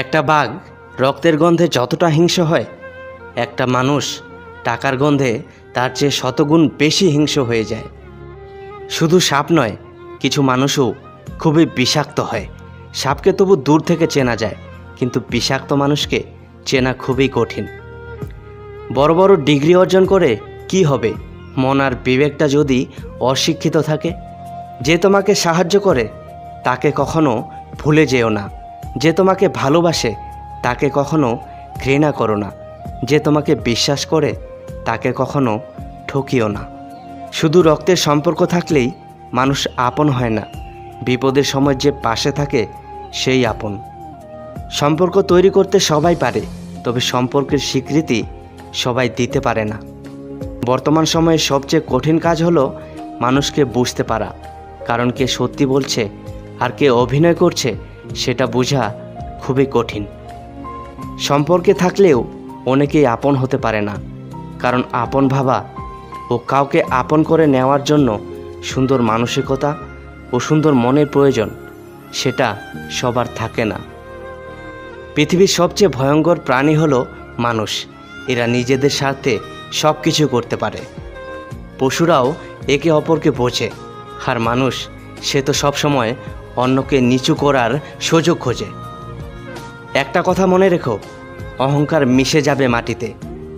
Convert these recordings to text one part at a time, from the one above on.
একটা বাঘ রক্তের গন্ধে যতটা হিংস্র হয়, একটা মানুষ টাকার গন্ধে তার চেয়ে শতগুণ বেশি হিংস্র হয়ে যায়। শুধু সাপ নয়, কিছু মানুষও খুবই বিষাক্ত হয়। সাপকে তবু দূর থেকে চেনা যায়, কিন্তু বিষাক্ত মানুষকে চেনা খুবই কঠিন। বড় বড় ডিগ্রি অর্জন করে কি হবে, মন আর বিবেকটা যদি অশিক্ষিত থাকে? যে তোমাকে সাহায্য করে তাকে কখনো ভুলে যেও না। যে তোমাকে ভালোবাসে তাকে কখনো ঘৃণা করো না। যে তোমাকে বিশ্বাস করে তাকে কখনো ঠকিও না। শুধু রক্তের সম্পর্ক থাকলেই মানুষ আপন হয় না। বিপদের সময় যে পাশে থাকে সেই আপন। সম্পর্ক তৈরি করতে সবাই পারে, তবে সম্পর্কের স্বীকৃতি সবাই দিতে পারে না। বর্তমান সময়ে সবচেয়ে কঠিন কাজ হলো মানুষকে বুঝতে পারা, কারণ কে সত্যি বলছে আর কে অভিনয় করছে সেটা বোঝা খুবই কঠিন। সম্পর্কে থাকলেও অনেকেই আপন হতে পারে না, কারণ আপন ভাবা ও কাউকে আপন করে নেওয়ার জন্য সুন্দর মানসিকতা ও সুন্দর মনের প্রয়োজন, সেটা সবার থাকে না। পৃথিবীর সবচেয়ে ভয়ঙ্কর প্রাণী হলো মানুষ। এরা নিজেদের স্বার্থে সব কিছু করতে পারে। পশুরাও একে অপরকে বোঝে, আর মানুষ সে তো সবসময় অন্যকে নিচু করার সুযোগ খোঁজে। একটা কথা মনে রেখো, অহংকার মিশে যাবে মাটিতে,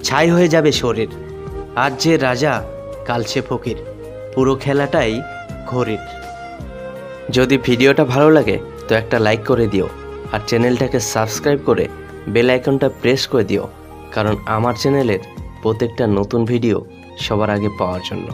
ছাই হয়ে যাবে শরীর। আজ যে রাজা কাল সে ফকির, পুরো খেলাটাই ঘড়ির। যদি ভিডিওটা ভালো লাগে তো একটা লাইক করে দিও, আর চ্যানেলটাকে সাবস্ক্রাইব করে বেল আইকনটা প্রেস করে দিও, কারণ আমার চ্যানেলের প্রত্যেকটা নতুন ভিডিও সবার আগে পাওয়ার জন্য।